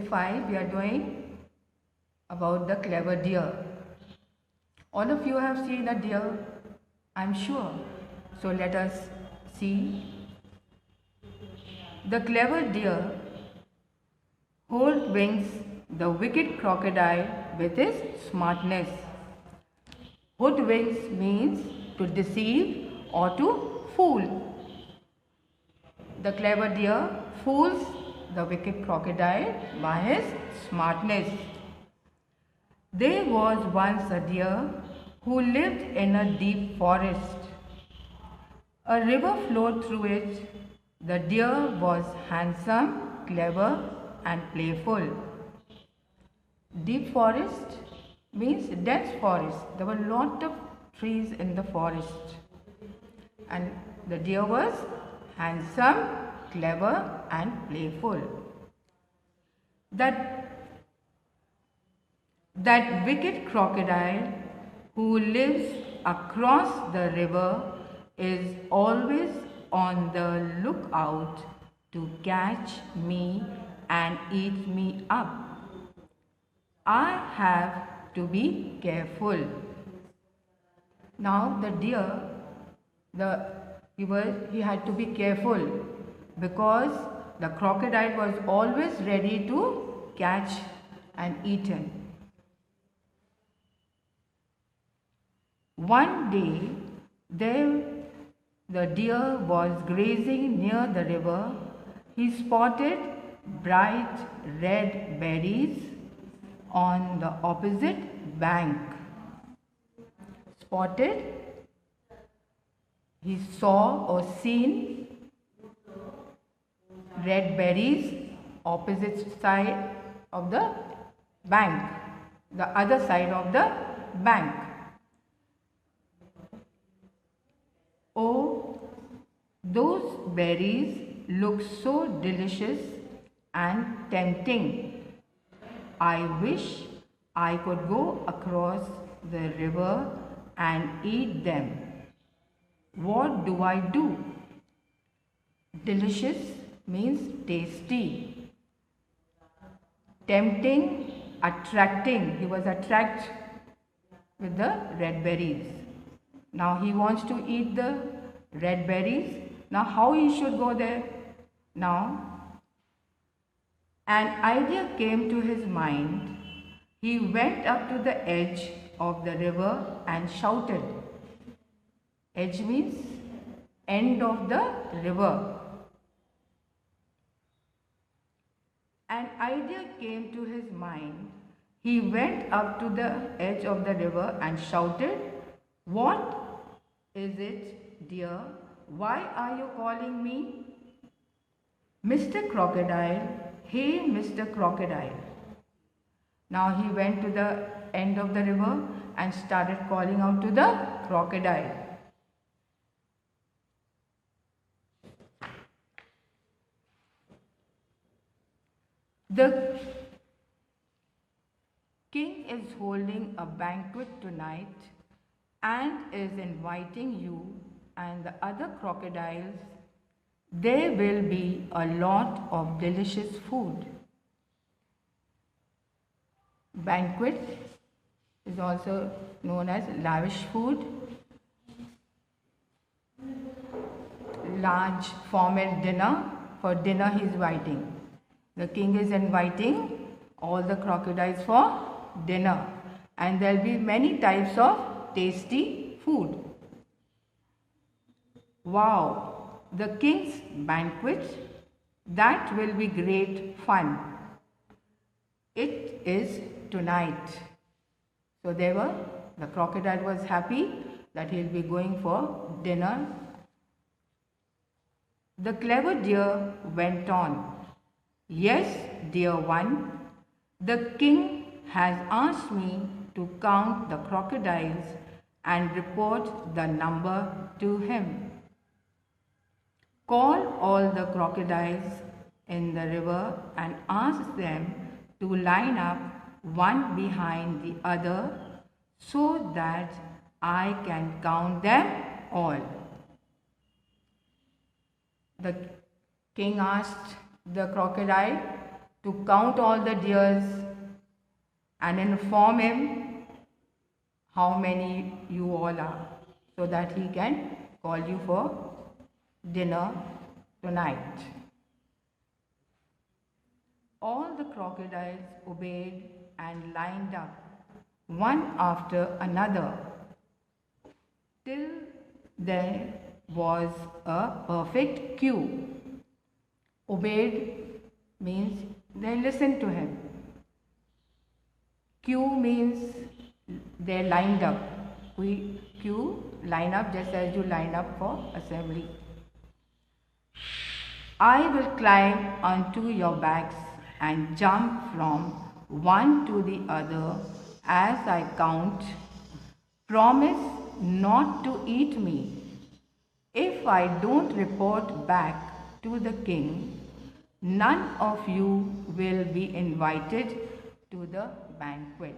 5 we are doing about the clever deer. All of you have seen a deer, I'm sure. So let us see. The clever deer hoodwinks the wicked crocodile with his smartness. Hoodwinks means to deceive or to fool. The clever deer fools the wicked crocodile by his smartness. There was once a deer who lived in a deep forest. A river flowed through it. The deer was handsome, clever, and playful. Deep forest means dense forest. There were a lot of trees in the forest. And the deer was handsome, clever, and playful. That wicked crocodile who lives across the river is always on the lookout to catch me and eat me up. I have to be careful. Now the deer, he had to be careful because the crocodile was always ready to catch and eat him. One day, the deer was grazing near the river. He spotted bright red berries on the opposite bank. Spotted, he saw or seen red berries opposite side of the bank, the other side of the bank. Oh, those berries look so delicious and tempting. I wish I could go across the river and eat them. What do I do? Delicious means tasty. Tempting, attracting. He was attracted with the red berries. Now he wants to eat the red berries. Now how he should go there? Now an idea came to his mind. He went up to the edge of the river and shouted. Edge means end of the river. An idea came to his mind. He went up to the edge of the river and shouted, "What is it, dear? Why are you calling me?" "Mr. Crocodile, hey Mr. Crocodile." Now he went to the end of the river and started calling out to the crocodile. The king is holding a banquet tonight and is inviting you and the other crocodiles. There will be a lot of delicious food. Banquet is also known as lavish food. Large formal dinner. For dinner he is inviting. The king is inviting all the crocodiles for dinner, and there will be many types of tasty food. Wow, the king's banquet, that will be great fun. It is tonight. So the crocodile was happy that he will be going for dinner. The clever deer went on. "Yes, dear one, the king has asked me to count the crocodiles and report the number to him. Call all the crocodiles in the river and ask them to line up one behind the other so that I can count them all." The king asked the crocodile to count all the deers and inform him how many you all are, so that he can call you for dinner tonight. All the crocodiles obeyed and lined up, one after another, till there was a perfect queue. Obeyed means they listened to him. Queue means they lined up. Queue, line up just as you line up for assembly. I will climb onto your backs and jump from one to the other as I count. Promise not to eat me. If I don't report back to the king, none of you will be invited to the banquet.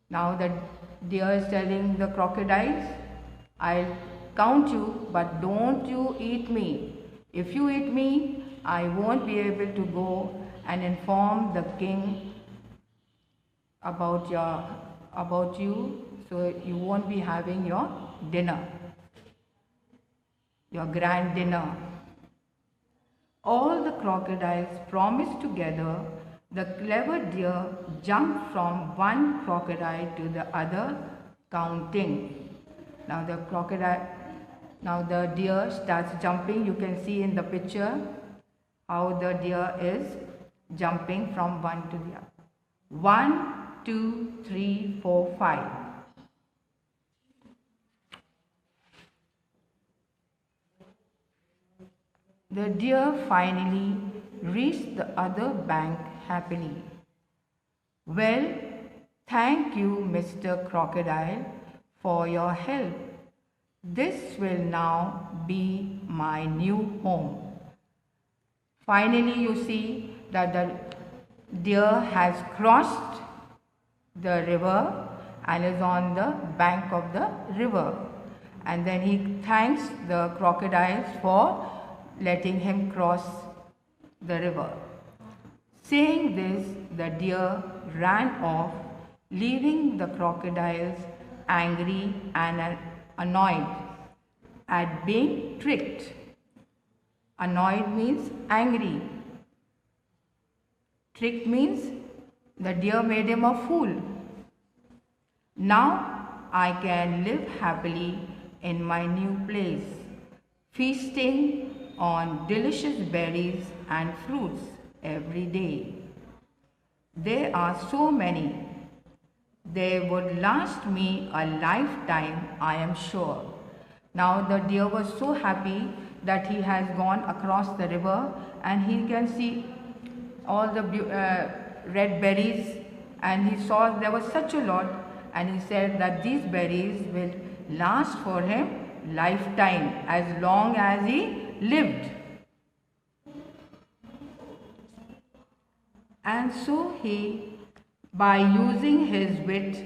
Now the deer is telling the crocodiles, I'll count you, but don't you eat me. If you eat me, I won't be able to go and inform the king about you, so you won't be having your dinner, your grand dinner. All the crocodiles promised together. The clever deer jumped from one crocodile to the other, counting. Now the deer starts jumping. You can see in the picture how the deer is jumping from one to the other. 1, 2, 3, 4, 5. The deer finally reached the other bank happily. Well, thank you, Mr. Crocodile, for your help. This will now be my new home. Finally, you see that the deer has crossed the river and is on the bank of the river. And then he thanks the crocodiles for letting him cross the river. Saying this, the deer ran off, leaving the crocodiles angry and annoyed at being tricked. Annoyed means angry. Tricked means the deer made him a fool. Now I can live happily in my new place, feasting on delicious berries and fruits every day. There are so many. They would last me a lifetime, I am sure. Now the deer was so happy that he has gone across the river and he can see all the red berries, and he saw there was such a lot, and he said that these berries will last for him lifetime, as long as he lived. And so he, by using his wit,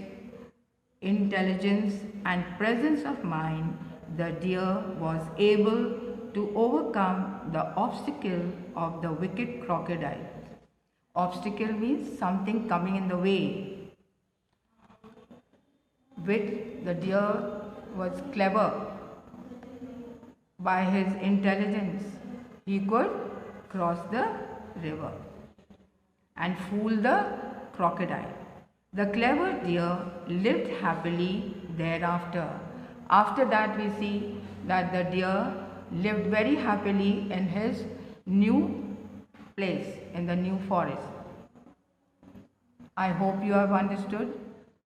intelligence and presence of mind, the deer was able to overcome the obstacle of the wicked crocodile. Obstacle means something coming in the way. Wit, the deer was clever. By his intelligence, he could cross the river and fool the crocodile. The clever deer lived happily thereafter. After that, we see that the deer lived very happily in his new place, in the new forest. I hope you have understood.